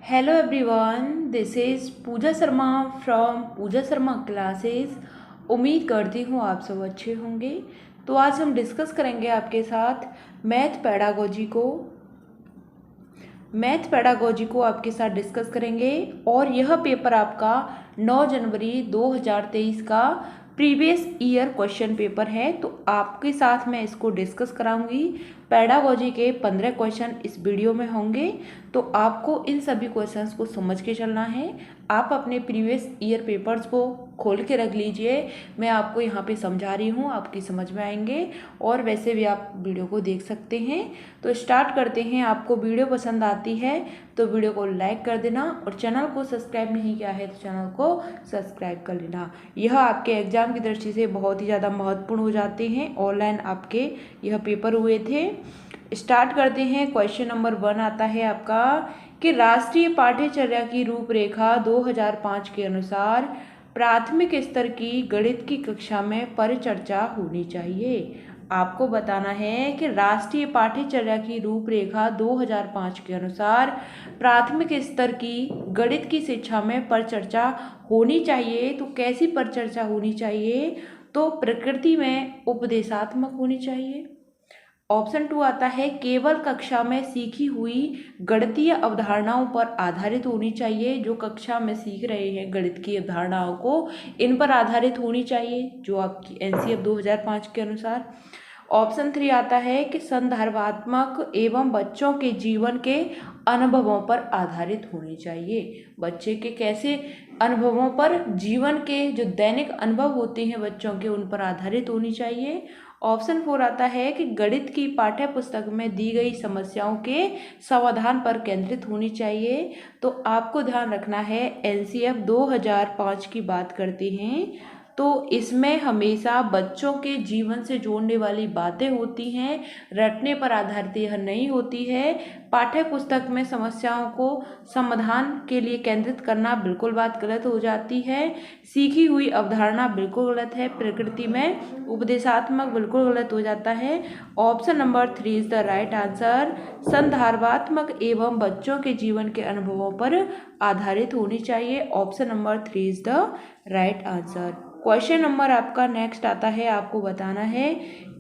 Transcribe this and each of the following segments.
Hello everyone, this is Pooja Sharma from Pooja Sharma classes. उम्मीद करती हूँ आप सब अच्छे होंगे। तो आज हम डिस्कस करेंगे आपके साथ मैथ पेडागोजी को आपके साथ डिस्कस करेंगे। और यह पेपर आपका 9 जनवरी 2023 का प्रीवियस ईयर क्वेश्चन पेपर है। तो आपके साथ मैं इसको डिस्कस कराऊंगी। पेडागोजी के 15 क्वेश्चन इस वीडियो में होंगे, तो आपको इन सभी क्वेश्चंस को समझ के चलना है। आप अपने प्रीवियस ईयर पेपर्स को खोल के रख लीजिए। मैं आपको यहाँ पे समझा रही हूँ, आपकी समझ में आएंगे। और वैसे भी आप वीडियो को देख सकते हैं। तो स्टार्ट करते हैं। आपको वीडियो पसंद आती है तो वीडियो को लाइक कर देना, और चैनल को सब्सक्राइब नहीं किया है तो चैनल को सब्सक्राइब कर लेना। यह आपके एग्जाम की दृष्टि से बहुत ही ज़्यादा महत्वपूर्ण हो जाते हैं। ऑनलाइन आपके यह पेपर हुए थे। स्टार्ट करते हैं। क्वेश्चन नंबर 1 आता है आपका कि राष्ट्रीय पाठ्यचर्या की रूपरेखा 2005 के अनुसार प्राथमिक स्तर की गणित की कक्षा में परिचर्चा होनी चाहिए। आपको बताना है कि राष्ट्रीय पाठ्यचर्या की रूपरेखा 2005 के अनुसार प्राथमिक स्तर की गणित की शिक्षा में परिचर्चा होनी चाहिए। तो कैसी परिचर्चा होनी चाहिए? तो प्रकृति में उपदेशात्मक होनी चाहिए। ऑप्शन 2 आता है केवल कक्षा में सीखी हुई गणितीय अवधारणाओं पर आधारित होनी चाहिए। जो कक्षा में सीख रहे हैं गणित की अवधारणाओं को, इन पर आधारित होनी चाहिए, जो आपकी एनसीएफ 2005 के अनुसार। ऑप्शन 3 आता है कि संदर्भात्मक एवं बच्चों के जीवन के अनुभवों पर आधारित होनी चाहिए। बच्चे के कैसे अनुभवों पर, जीवन के जो दैनिक अनुभव होते हैं बच्चों के, उन पर आधारित होनी चाहिए। ऑप्शन 4 आता है कि गणित की पाठ्य पुस्तक में दी गई समस्याओं के समाधान पर केंद्रित होनी चाहिए। तो आपको ध्यान रखना है, एनसीएफ 2005 की बात करते हैं तो इसमें हमेशा बच्चों के जीवन से जोड़ने वाली बातें होती हैं, रटने पर आधारित यह नहीं होती है। पाठ्य पुस्तक में समस्याओं को समाधान के लिए केंद्रित करना बिल्कुल बात गलत हो जाती है। सीखी हुई अवधारणा बिल्कुल गलत है। प्रकृति में उपदेशात्मक बिल्कुल गलत हो जाता है। Option number 3 is the right answer. संदर्भात्मक एवं बच्चों के जीवन के अनुभवों पर आधारित होनी चाहिए। Option number 3 is the right answer. Question number आपका नेक्स्ट आता है। आपको बताना है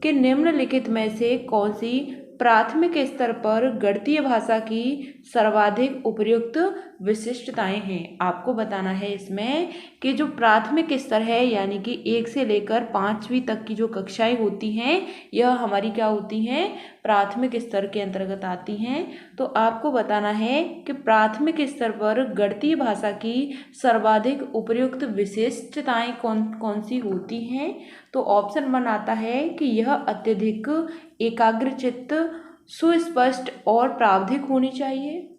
कि निम्नलिखित में से कौन सी प्राथमिक स्तर पर गणितीय भाषा की सर्वाधिक उपयुक्त विशिष्टताएं हैं। आपको बताना है इसमें कि जो प्राथमिक स्तर है, यानी कि 1 से लेकर 5वीं तक की जो कक्षाएं होती हैं, यह हमारी क्या होती हैं? प्राथमिक स्तर के अंतर्गत आती हैं। तो आपको बताना है कि प्राथमिक स्तर पर गणितीय भाषा की सर्वाधिक उपयुक्त विशिष्टताएं कौन कौन सी होती हैं। तो ऑप्शन 1 आता है कि यह अत्यधिक एकाग्रचित्त, सुस्पष्ट और प्रावधिक होनी चाहिए।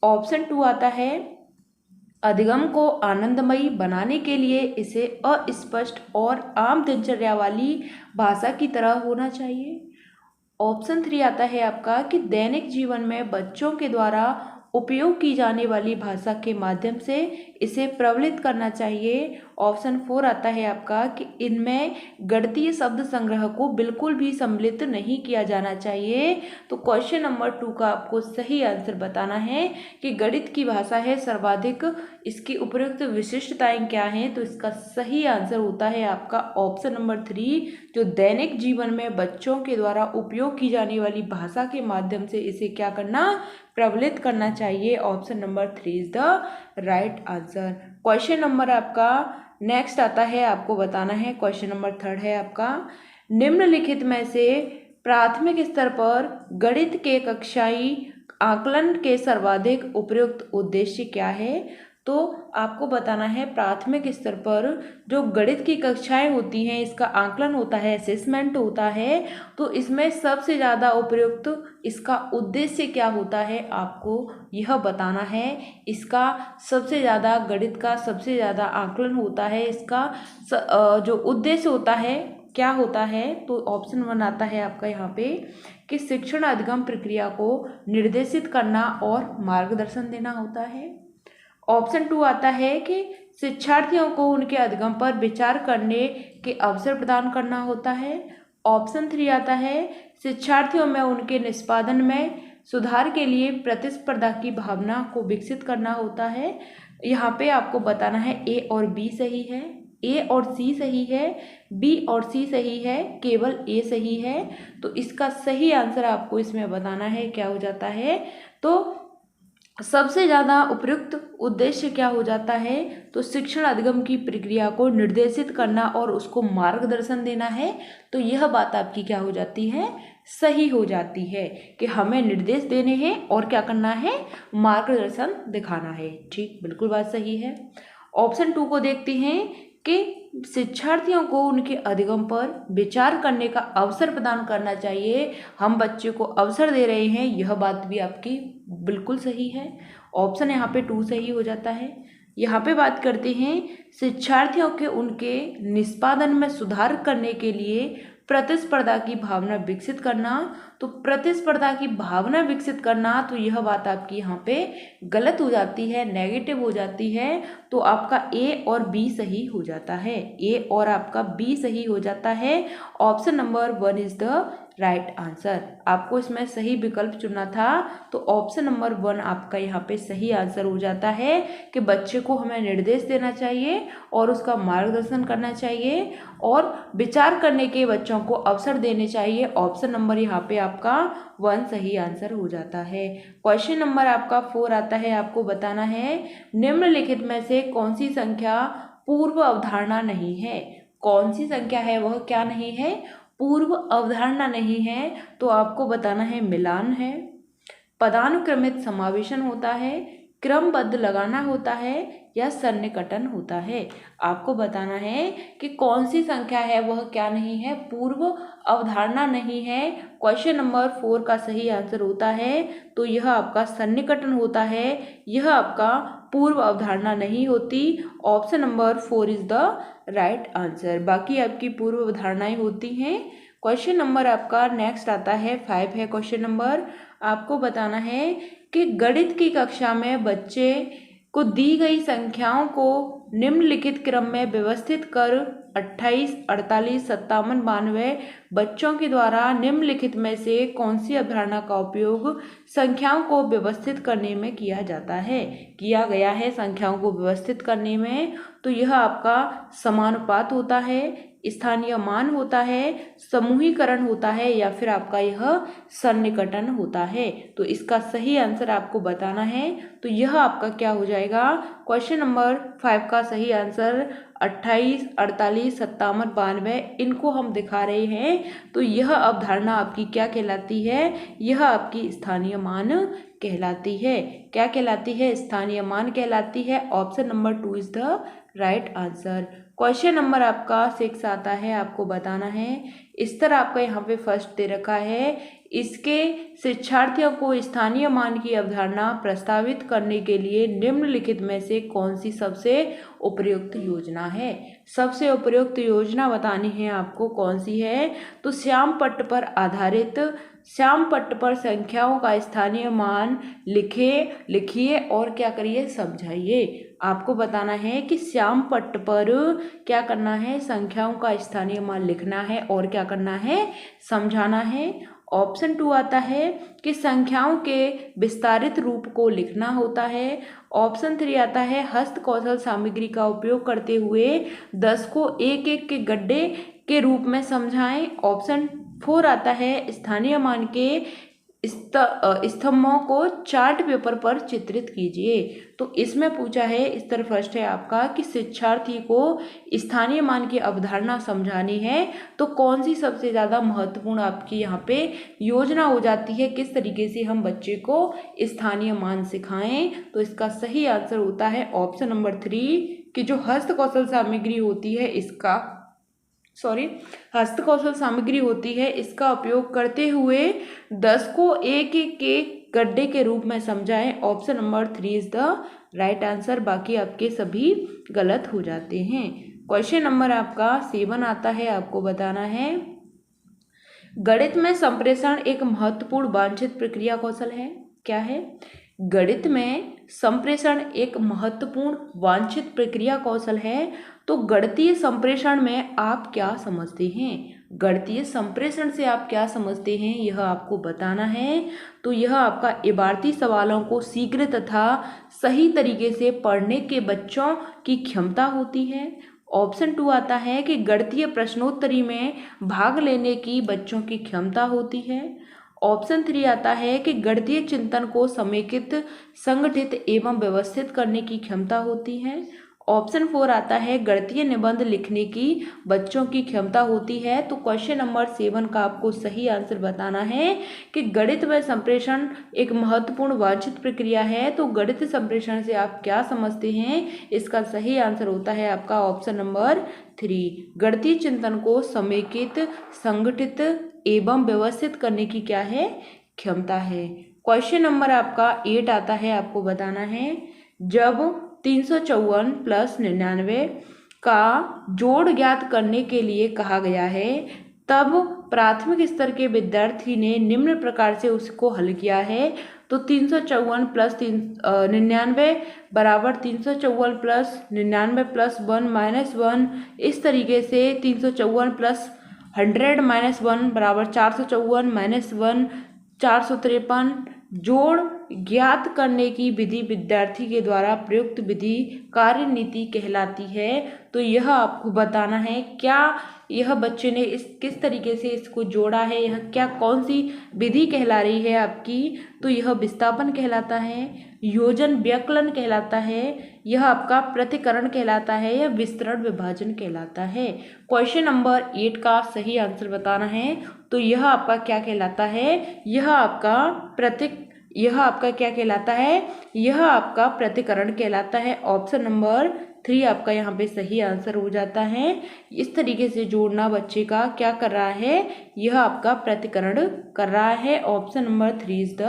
ऑप्शन 2 आता है अधिगम को आनंदमयी बनाने के लिए इसे अस्पष्ट और आम दिनचर्या वाली भाषा की तरह होना चाहिए। ऑप्शन 3 आता है आपका कि दैनिक जीवन में बच्चों के द्वारा उपयोग की जाने वाली भाषा के माध्यम से इसे प्रबलित करना चाहिए। ऑप्शन 4 आता है आपका कि इनमें गणितीय शब्द संग्रह को बिल्कुल भी सम्मिलित नहीं किया जाना चाहिए। तो क्वेश्चन नंबर 2 का आपको सही आंसर बताना है कि गणित की भाषा है सर्वाधिक, इसकी उपयुक्त विशिष्टताएं क्या हैं। तो इसका सही आंसर होता है आपका ऑप्शन नंबर 3, जो दैनिक जीवन में बच्चों के द्वारा उपयोग की जाने वाली भाषा के माध्यम से इसे क्या करना, प्रबलित करना चाहिए। Option number 3 is the right answer. Question number आपका नेक्स्ट आता है। आपको बताना है, क्वेश्चन नंबर 3 है आपका, निम्नलिखित में से प्राथमिक स्तर पर गणित के कक्षाई आकलन के सर्वाधिक उपयुक्त उद्देश्य क्या है। तो आपको बताना है प्राथमिक स्तर पर जो गणित की कक्षाएं होती हैं, इसका आकलन होता है, असेसमेंट होता है। तो इसमें सबसे ज़्यादा उपयुक्त इसका उद्देश्य क्या होता है, आपको यह बताना है। इसका सबसे ज़्यादा गणित का सबसे ज़्यादा आकलन होता है, इसका जो उद्देश्य होता है क्या होता है। तो ऑप्शन 1 आता है आपका यहाँ पे कि शिक्षण अधिगम प्रक्रिया को निर्देशित करना और मार्गदर्शन देना होता है। ऑप्शन 2 आता है कि शिक्षार्थियों को उनके अधिगम पर विचार करने के अवसर प्रदान करना होता है। ऑप्शन 3 आता है शिक्षार्थियों में उनके निष्पादन में सुधार के लिए प्रतिस्पर्धा की भावना को विकसित करना होता है। यहाँ पे आपको बताना है ए और बी सही है, ए और सी सही है, बी और सी सही है, केवल ए सही है। तो इसका सही आंसर आपको इसमें बताना है क्या हो जाता है। तो सबसे ज़्यादा उपयुक्त उद्देश्य क्या हो जाता है, तो शिक्षण अधिगम की प्रक्रिया को निर्देशित करना और उसको मार्गदर्शन देना है। तो यह बात आपकी क्या हो जाती है, सही हो जाती है कि हमें निर्देश देने हैं और क्या करना है, मार्गदर्शन दिखाना है। ठीक, बिल्कुल बात सही है। ऑप्शन 2 को देखते हैं कि शिक्षार्थियों को उनके अधिगम पर विचार करने का अवसर प्रदान करना चाहिए। हम बच्चे को अवसर दे रहे हैं, यह बात भी आपकी बिल्कुल सही है। ऑप्शन यहाँ पे 2 सही हो जाता है। यहाँ पे बात करते हैं शिक्षार्थियों के उनके निष्पादन में सुधार करने के लिए प्रतिस्पर्धा की भावना विकसित करना। तो प्रतिस्पर्धा की भावना विकसित करना, तो यह बात आपकी यहाँ पे गलत हो जाती है, नेगेटिव हो जाती है। तो आपका ए और बी सही हो जाता है, ए और आपका बी सही हो जाता है। Option number 1 is the right answer. आपको इसमें सही विकल्प चुनना था, तो ऑप्शन नंबर 1 आपका यहाँ पे सही आंसर हो जाता है कि बच्चे को हमें निर्देश देना चाहिए और उसका मार्गदर्शन करना चाहिए और विचार करने के बच्चों को अवसर देने चाहिए। ऑप्शन नंबर यहाँ पे आपका 1 सही आंसर हो जाता है। क्वेश्चन नंबर आपका 4 आता है, आपको बताना है निम्नलिखित में से कौन सी संख्या पूर्व अवधारणा नहीं है। कौन सी संख्या है वह क्या नहीं है, पूर्व अवधारणा नहीं है। तो आपको बताना है मिलान है, पदानुक्रमित समावेशन होता है, क्रमबद्ध लगाना होता है या सन्निकटन होता है। आपको बताना है कि कौन सी संख्या है वह क्या नहीं है, पूर्व अवधारणा नहीं है। क्वेश्चन नंबर 4 का सही आंसर होता है, तो यह आपका सन्निकटन होता है, यह आपका पूर्व अवधारणा नहीं होती। Option number 4 is the right answer. बाकी आपकी पूर्व अवधारणाएं होती हैं। क्वेश्चन नंबर आपका नेक्स्ट आता है 5 है क्वेश्चन नंबर। आपको बताना है कि गणित की कक्षा में बच्चे को दी गई संख्याओं को निम्नलिखित क्रम में व्यवस्थित कर 28, 48, 57, 92 बच्चों के द्वारा निम्नलिखित में से कौन सी अवधारणा का उपयोग संख्याओं को व्यवस्थित करने में किया जाता है, किया गया है संख्याओं को व्यवस्थित करने में। तो यह आपका समानुपात होता है, स्थानीय मान होता है, समूहीकरण होता है या फिर आपका यह सन्निकटन होता है। तो इसका सही आंसर आपको बताना है, तो यह आपका क्या हो जाएगा, क्वेश्चन नंबर 5 का सही आंसर 28, 48, 57, 92 इनको हम दिखा रहे हैं। तो यह अवधारणा आपकी क्या कहलाती है, यह आपकी स्थानीय मान कहलाती है। क्या कहलाती है, स्थानीय मान कहलाती है। Option number 2 is the right answer. Question number आपका 6 आता है, आपको बताना है स्तर आपका यहाँ पे फर्स्ट दे रखा है, इसके शिक्षार्थियों को स्थानीय मान की अवधारणा प्रस्तावित करने के लिए निम्नलिखित में से कौन सी सबसे उपयुक्त योजना है। सबसे उपयुक्त योजना बतानी है आपको कौन सी है, तो श्याम पट्ट पर आधारित, श्याम पट्ट पर संख्याओं का स्थानीय मान लिखिए और क्या करिए, समझाइए। आपको बताना है कि श्याम पट्ट पर क्या करना है, संख्याओं का स्थानीय मान लिखना है और क्या करना है, समझाना है। ऑप्शन 2 आता है कि संख्याओं के विस्तारित रूप को लिखना होता है। ऑप्शन 3 आता है हस्त कौशल सामग्री का उपयोग करते हुए 10 को एक एक के गड्ढे के रूप में समझाएं। ऑप्शन 4 आता है स्थानीय मान के स्तंभों को चार्ट पेपर पर चित्रित कीजिए। तो इसमें पूछा है, स्तर फर्स्ट है आपका कि शिक्षार्थी को स्थानीय मान की अवधारणा समझानी है, तो कौन सी सबसे ज़्यादा महत्वपूर्ण आपकी यहाँ पे योजना हो जाती है, किस तरीके से हम बच्चे को स्थानीय मान सिखाएं। तो इसका सही आंसर होता है ऑप्शन नंबर 3 कि जो हस्त कौशल सामग्री होती है हस्त कौशल सामग्री होती है, इसका उपयोग करते हुए 10 को एक एक के गड्ढे के रूप में समझाएं। Option number 3 is the right answer. बाकी आपके सभी गलत हो जाते हैं। क्वेश्चन नंबर आपका 7 आता है, आपको बताना है गणित में संप्रेषण एक महत्वपूर्ण वांछित प्रक्रिया कौशल है। क्या है, गणित में संप्रेषण एक महत्वपूर्ण वांछित प्रक्रिया कौशल है। तो गणितीय संप्रेषण में आप क्या समझते हैं, गणितीय संप्रेषण से आप क्या समझते हैं यह आपको बताना है। तो यह आपका इबारती सवालों को शीघ्र तथा सही तरीके से पढ़ने के बच्चों की क्षमता होती है। ऑप्शन 2 आता है कि गणितीय प्रश्नोत्तरी में भाग लेने की बच्चों की क्षमता होती है। ऑप्शन 3 आता है कि गणितीय चिंतन को समेकित, संगठित एवं व्यवस्थित करने की क्षमता होती है। ऑप्शन 4 आता है गणितीय निबंध लिखने की बच्चों की क्षमता होती है। तो क्वेश्चन नंबर 7 का आपको सही आंसर बताना है कि गणित में संप्रेषण एक महत्वपूर्ण वांछित प्रक्रिया है। तो गणित संप्रेषण से आप क्या समझते हैं, इसका सही आंसर होता है आपका ऑप्शन नंबर 3। गणितीय चिंतन को समेकित, संगठित एवं व्यवस्थित करने की क्या है, क्षमता है। क्वेश्चन नंबर आपका 8 आता है, आपको बताना है जब 354 प्लस 99 का जोड़ ज्ञात करने के लिए कहा गया है तब प्राथमिक स्तर के विद्यार्थी ने निम्न प्रकार से उसको हल किया है। तो 354 प्लस 99 बराबर 354 प्लस 99 प्लस 1 माइनस 1, इस तरीके से 354 प्लस 100 माइनस 1 बराबर 454 माइनस 1 453। जोड़ ज्ञात करने की विधि विद्यार्थी के द्वारा प्रयुक्त विधि कार्यनीति कहलाती है। तो यह आपको बताना है क्या यह बच्चे ने इस किस तरीके से इसको जोड़ा है, यह क्या कौन सी विधि कहला रही है आपकी। तो यह विस्थापन कहलाता है, योजन व्यकलन कहलाता है, यह आपका प्रतिकरण कहलाता है, यह विस्तरण विभाजन कहलाता है। क्वेश्चन नंबर 8 का सही आंसर बताना है। तो यह आपका क्या कहलाता है, यह आपका क्या कहलाता है, यह आपका प्रतिकरण कहलाता है। ऑप्शन नंबर 3 आपका यहाँ पे सही आंसर हो जाता है। इस तरीके से जोड़ना बच्चे का क्या कर रहा है, यह आपका प्रतिकरण कर रहा है। Option number 3 is the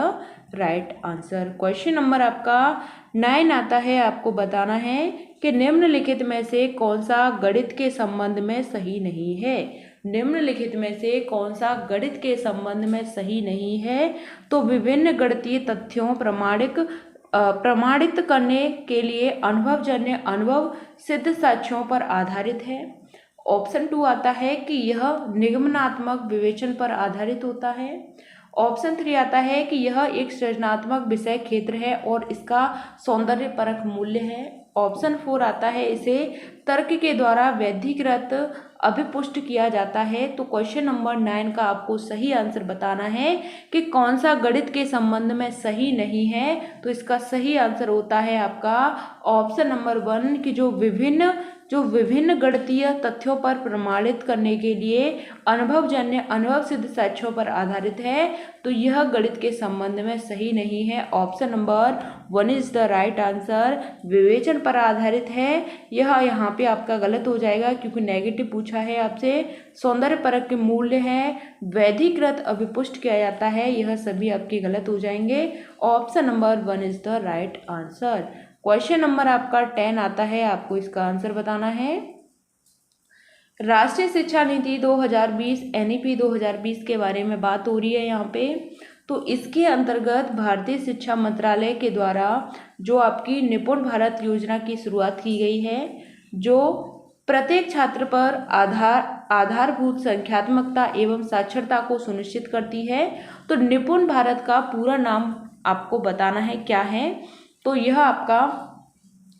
right answer. Question number आपका 9 आता है, आपको बताना है कि निम्नलिखित में से कौन सा गणित के संबंध में सही नहीं है। निम्नलिखित में से कौन सा गणित के संबंध में सही नहीं है। तो विभिन्न गणितीय तथ्यों प्रमाणित करने के लिए अनुभवजन्य अनुभव सिद्ध साक्ष्यों पर आधारित है। ऑप्शन 2 आता है कि यह निगमनात्मक विवेचन पर आधारित होता है। ऑप्शन 3 आता है कि यह एक सृजनात्मक विषय क्षेत्र है और इसका सौंदर्य परक मूल्य है। ऑप्शन 4 आता है इसे तर्क के द्वारा वैधीकृत अभिपुष्ट किया जाता है। तो क्वेश्चन नंबर 9 का आपको सही आंसर बताना है कि कौन सा गणित के संबंध में सही नहीं है। तो इसका सही आंसर होता है आपका ऑप्शन नंबर 1 की जो विभिन्न गणितीय तथ्यों पर प्रमाणित करने के लिए अनुभवजन्य अनुभव सिद्ध साक्ष्यों पर आधारित है। तो यह गणित के संबंध में सही नहीं है। Option number 1 is the right answer. विवेचन पर आधारित है, यह यहाँ पे आपका गलत हो जाएगा क्योंकि नेगेटिव पूछा है आपसे। सौंदर्य परक के मूल्य है, वैधीकृत अभिपुष्ट किया जाता है, यह सभी आपके गलत हो जाएंगे। Option number 1 is the right answer. Question number आपका 10 आता है, आपको इसका आंसर बताना है। राष्ट्रीय शिक्षा नीति 2020 NEP 2020 के बारे में बात हो रही है यहाँ पे। तो इसके अंतर्गत भारतीय शिक्षा मंत्रालय के द्वारा जो आपकी निपुण भारत योजना की शुरुआत की गई है, जो प्रत्येक छात्र पर आधारभूत संख्यात्मकता एवं साक्षरता को सुनिश्चित करती है। तो निपुण भारत का पूरा नाम आपको बताना है क्या है। तो यह आपका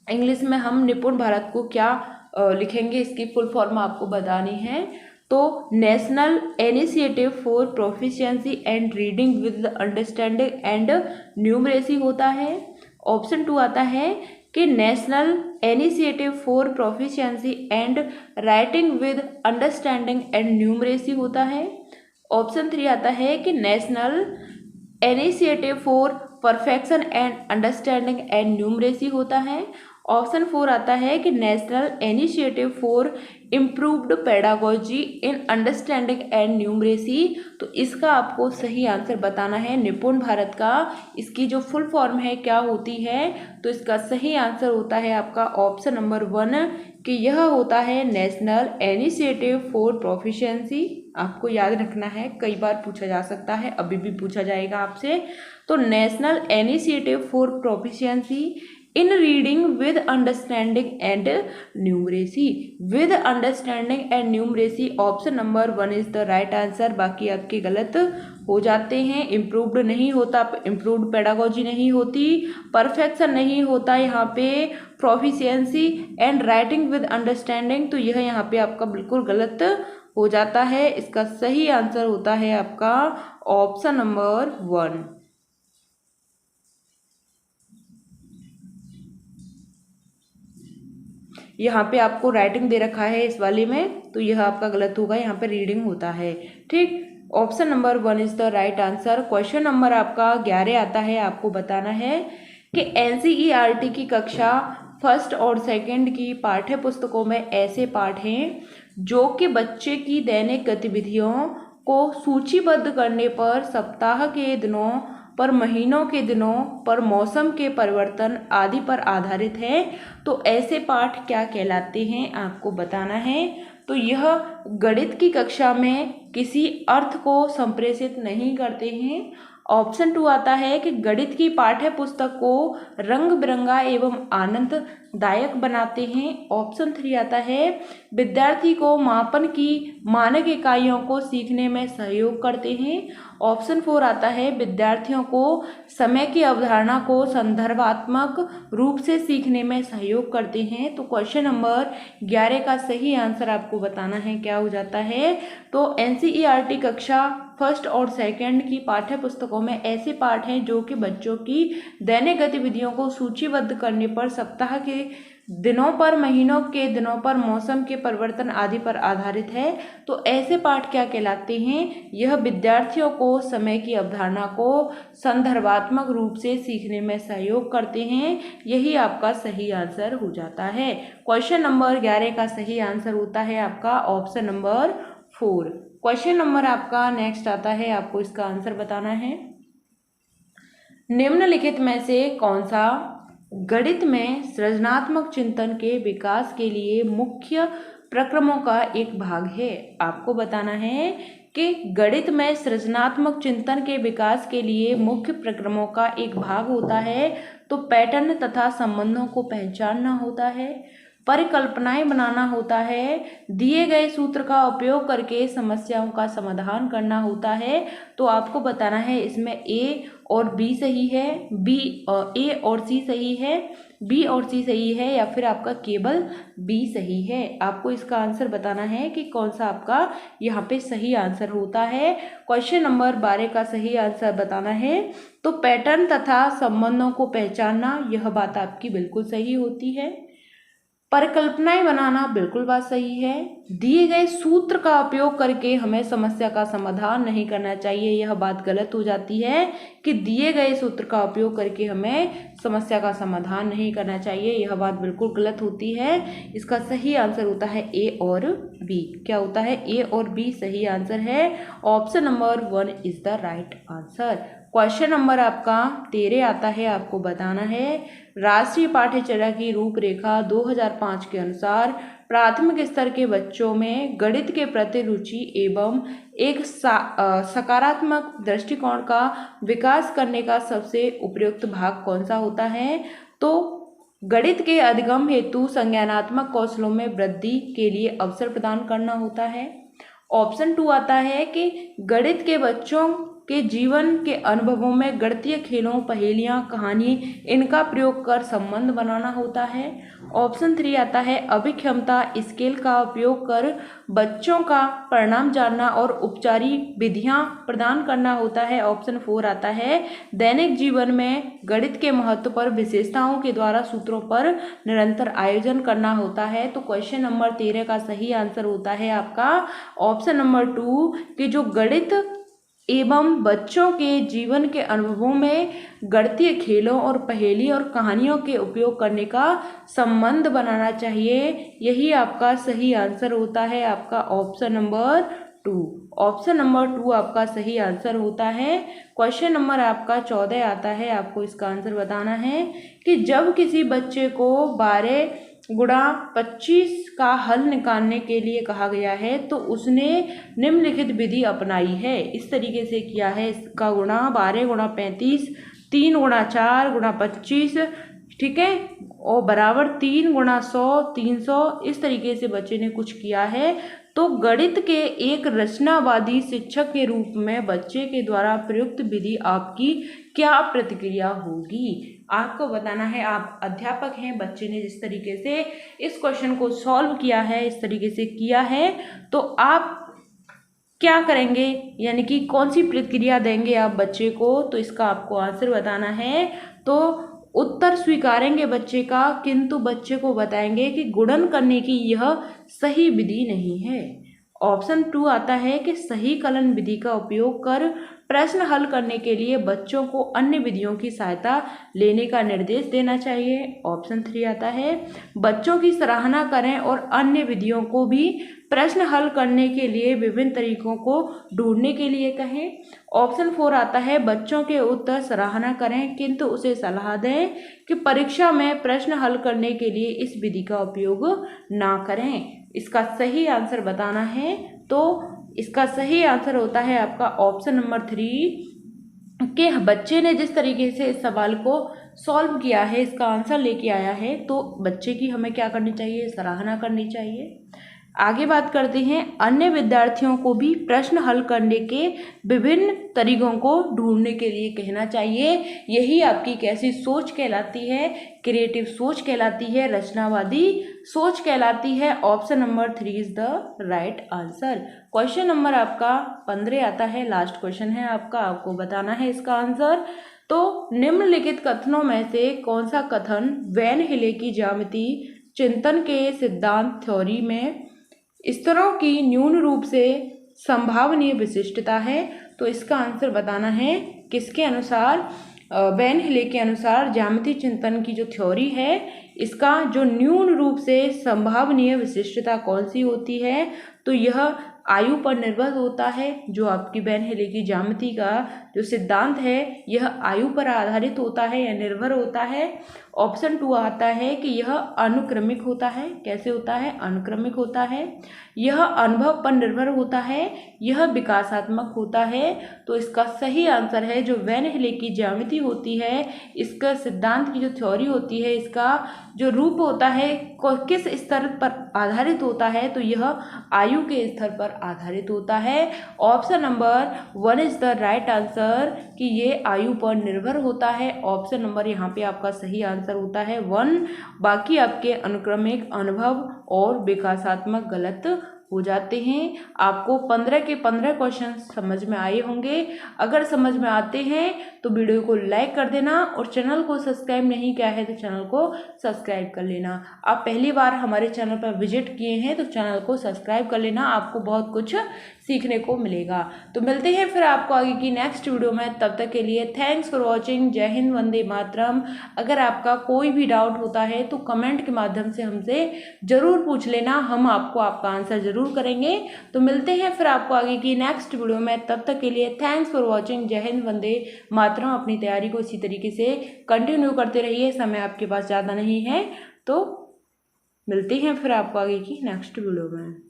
इंग्लिश में हम निपुण भारत को क्या लिखेंगे, इसकी फुल फॉर्म आपको बतानी है। तो national initiative for proficiency and reading with understanding and numeracy होता है। ऑप्शन 2 आता है कि national initiative for proficiency and writing with understanding and numeracy होता है। ऑप्शन 3 आता है कि national initiative for perfection and understanding and numeracy होता है। ऑप्शन 4 आता है कि national initiative for improved pedagogy in understanding and numeracy. तो इसका आपको सही आंसर बताना है निपुण भारत का, इसकी जो फुल फॉर्म है क्या होती है। तो इसका सही आंसर होता है आपका ऑप्शन नंबर 1 कि यह होता है नेशनल इनिशिएटिव फॉर प्रोफिशिएंसी। आपको याद रखना है, कई बार पूछा जा सकता है, अभी भी पूछा जाएगा आपसे। तो national initiative for proficiency in reading with understanding and numeracy. With understanding and numeracy option number 1 is the right answer. बाकी आपके गलत हो जाते हैं। इम्प्रूव्ड नहीं होता, इम्प्रूव्ड पेडागोजी नहीं होती, परफेक्शन नहीं होता यहाँ पे, proficiency and writing with understanding, तो यह यहाँ पे आपका बिल्कुल गलत हो जाता है। इसका सही आंसर होता है आपका ऑप्शन नंबर 1। यहाँ पे आपको राइटिंग दे रखा है इस वाले में, तो यह आपका गलत होगा, यहाँ पे रीडिंग होता है। ठीक, option number 1 is the right answer. Question number आपका 11 आता है। आपको बताना है कि एनसीईआरटी की कक्षा फर्स्ट और सेकंड की पाठ्य पुस्तकों में ऐसे पाठ हैं जो कि बच्चे की दैनिक गतिविधियों को सूचीबद्ध करने पर, सप्ताह के दिनों पर, महीनों के दिनों पर, मौसम के परिवर्तन आदि पर आधारित है। तो ऐसे पाठ क्या कहलाते हैं आपको बताना है। तो यह गणित की कक्षा में किसी अर्थ को संप्रेषित नहीं करते हैं। ऑप्शन 2 आता है कि गणित की पाठ्य पुस्तक को रंग बिरंगा एवं आनंददायक बनाते हैं। ऑप्शन 3 आता है विद्यार्थी को मापन की मानक इकाइयों को सीखने में सहयोग करते हैं। ऑप्शन 4 आता है विद्यार्थियों को समय की अवधारणा को संदर्भात्मक रूप से सीखने में सहयोग करते हैं। तो क्वेश्चन नंबर 11 का सही आंसर आपको बताना है क्या हो जाता है। तो एनसीईआरटी कक्षा फर्स्ट और सेकंड की पाठ्य पुस्तकों में ऐसे पाठ हैं जो कि बच्चों की दैनिक गतिविधियों को सूचीबद्ध करने पर, सप्ताह के दिनों पर, महीनों के दिनों पर, मौसम के परिवर्तन आदि पर आधारित है। तो ऐसे पाठ क्या कहलाते हैं। यह विद्यार्थियों को समय की अवधारणा को संदर्भात्मक रूप से सीखने में सहयोग करते हैं। यही आपका सही आंसर हो जाता है। क्वेश्चन नंबर 11 का सही आंसर होता है आपका ऑप्शन नंबर 4। क्वेश्चन नंबर आपका नेक्स्ट आता है। आपको इसका आंसर बताना है। निम्नलिखित में से कौन सा गणित में सृजनात्मक चिंतन के विकास के लिए मुख्य प्रक्रमों का एक भाग है। आपको बताना है कि गणित में सृजनात्मक चिंतन के विकास के लिए मुख्य प्रक्रमों का एक भाग होता है। तो पैटर्न तथा संबंधों को पहचानना होता है, परिकल्पनाएं बनाना होता है, दिए गए सूत्र का उपयोग करके समस्याओं का समाधान करना होता है। तो आपको बताना है इसमें ए और बी सही है, ए और सी सही है, बी और सी सही है, या फिर आपका केवल बी सही है। आपको इसका आंसर बताना है कि कौन सा आपका यहाँ पे सही आंसर होता है। क्वेश्चन नंबर 12 का सही आंसर बताना है। तो पैटर्न तथा संबंधों को पहचानना, यह बात आपकी बिल्कुल सही होती है। परिकल्पनाएं बनाना, बिल्कुल बात सही है। दिए गए सूत्र का उपयोग करके हमें समस्या का समाधान नहीं करना चाहिए, यह बात गलत हो जाती है कि दिए गए सूत्र का उपयोग करके हमें समस्या का समाधान नहीं करना चाहिए, यह बात बिल्कुल गलत होती है। इसका सही आंसर होता है ए और बी। क्या होता है, ए और बी सही आंसर है। Option number 1 is the right answer. Question number आपका 13 आता है। आपको बताना है राष्ट्रीय पाठ्यचर्या की रूपरेखा 2005 के अनुसार प्राथमिक स्तर के बच्चों में गणित के प्रति रुचि एवं एक सकारात्मक दृष्टिकोण का विकास करने का सबसे उपयुक्त भाग कौन सा होता है। तो गणित के अधिगम हेतु संज्ञानात्मक कौशलों में वृद्धि के लिए अवसर प्रदान करना होता है। ऑप्शन 2 आता है कि गणित के बच्चों के जीवन के अनुभवों में गणितीय खेलों, पहेलियां, कहानी, इनका प्रयोग कर संबंध बनाना होता है। ऑप्शन 3 आता है अभिक्षमता स्केल का उपयोग कर बच्चों का परिणाम जानना और उपचारिक विधियां प्रदान करना होता है। ऑप्शन 4 आता है दैनिक जीवन में गणित के महत्व पर विशेषताओं के द्वारा सूत्रों पर निरंतर आयोजन करना होता है। तो क्वेश्चन नंबर 13 का सही आंसर होता है आपका ऑप्शन नंबर 2 कि जो गणित एवं बच्चों के जीवन के अनुभवों में गणितीय खेलों और पहेली और कहानियों के उपयोग करने का संबंध बनाना चाहिए, यही आपका सही आंसर होता है। आपका ऑप्शन नंबर 2, ऑप्शन नंबर 2 आपका सही आंसर होता है। क्वेश्चन नंबर आपका 14 आता है। आपको इसका आंसर बताना है कि जब किसी बच्चे को 12 गुणा 25 का हल निकालने के लिए कहा गया है तो उसने निम्नलिखित विधि अपनाई है। इस तरीके से किया है, इसका गुणा 12 गुणा 35, 3 गुणा 4 गुणा 25, ठीक है, और बराबर 3 गुणा 100 300, इस तरीके से बच्चे ने कुछ किया है। तो गणित के एक रचनावादी शिक्षक के रूप में बच्चे के द्वारा प्रयुक्त विधि आपकी क्या प्रतिक्रिया होगी? आपको बताना है, आप अध्यापक हैं, बच्चे ने जिस तरीके से इस क्वेश्चन को सॉल्व किया है, इस तरीके से किया है, तो आप क्या करेंगे, यानी कि कौन सी प्रतिक्रिया देंगे आप बच्चे को? तो इसका आपको आंसर बताना है। तो उत्तर स्वीकारेंगे बच्चे का, किंतु बच्चे को बताएंगे कि गुणन करने की यह सही विधि नहीं है। ऑप्शन 2 आता है कि सही कलन विधि का उपयोग कर प्रश्न हल करने के लिए बच्चों को अन्य विधियों की सहायता लेने का निर्देश देना चाहिए। ऑप्शन 3 आता है बच्चों की सराहना करें और अन्य विधियों को भी प्रश्न हल करने के लिए विभिन्न तरीकों को ढूंढने के लिए कहें। ऑप्शन 4 आता है बच्चों के उत्तर सराहना करें किंतु उसे सलाह दें कि परीक्षा में प्रश्न हल करने के लिए इस विधि का उपयोग ना करें। इसका सही आंसर बताना है। तो इसका सही आंसर होता है आपका ऑप्शन नंबर 3 कि बच्चे ने जिस तरीके से इस सवाल को सॉल्व किया है, इसका आंसर लेके आया है, तो बच्चे की हमें क्या करनी चाहिए? सराहना करनी चाहिए। आगे बात करते हैं, अन्य विद्यार्थियों को भी प्रश्न हल करने के विभिन्न तरीकों को ढूंढने के लिए कहना चाहिए। यही आपकी कैसी सोच कहलाती है? क्रिएटिव सोच कहलाती है, रचनावादी सोच कहलाती है। Option number 3 is the right answer. Question number आपका 15 आता है, लास्ट क्वेश्चन है आपका, आपको बताना है इसका आंसर। तो निम्नलिखित कथनों में से कौन सा कथन वैन हिले की ज्यामिति चिंतन के सिद्धांत थ्योरी में स्तरों की न्यून रूप से संभावनीय विशिष्टता है? तो इसका आंसर बताना है किसके अनुसार? वैन हिले के अनुसार ज्यामिति चिंतन की जो थ्योरी है, इसका जो न्यून रूप से संभावनीय विशिष्टता कौन सी होती है? तो यह आयु पर निर्भर होता है। जो आपकी वैन हिले की ज्यामिति का जो सिद्धांत है, यह आयु पर आधारित होता है या निर्भर होता है। ऑप्शन 2 आता है कि यह अनुक्रमिक होता है। कैसे होता है? अनुक्रमिक होता है। यह अनुभव पर निर्भर होता है, यह विकासात्मक होता है। तो इसका सही आंसर है जो वैन हिले की ज्यामिति होती है, इसका सिद्धांत की जो थ्योरी होती है, इसका जो रूप होता है किस स्तर पर आधारित होता है? तो यह आयु के स्तर पर आधारित होता है। Option number 1 is the right answer कि ये आयु पर निर्भर होता है। ऑप्शन नंबर यहाँ पे आपका सही आंसर होता है 1। बाकी आपके अनुक्रमिक, अनुभव और विकासात्मक गलत हो जाते हैं। आपको 15 के 15 क्वेश्चन समझ में आए होंगे। अगर समझ में आते हैं तो वीडियो को लाइक कर देना और चैनल को सब्सक्राइब नहीं किया है तो चैनल को सब्सक्राइब कर लेना। आप पहली बार हमारे चैनल पर विजिट किए हैं तो चैनल को सब्सक्राइब कर लेना, आपको बहुत कुछ सीखने को मिलेगा। तो मिलते हैं फिर आपको आगे की नेक्स्ट वीडियो में। तब तक के लिए थैंक्स फॉर वॉचिंग। जय हिंद, वंदे मातरम। अगर आपका कोई भी डाउट होता है तो कमेंट के माध्यम से हमसे ज़रूर पूछ लेना, हम आपको आपका आंसर ज़रूर करेंगे। तो मिलते हैं फिर आपको आगे की नेक्स्ट वीडियो में। तब तक के लिए थैंक्स फॉर वॉचिंग। जय हिंद, वंदे मातरम। अपनी तैयारी को इसी तरीके से कंटिन्यू करते रहिए, समय आपके पास ज़्यादा नहीं है। तो मिलते हैं फिर आपको आगे की नेक्स्ट वीडियो में।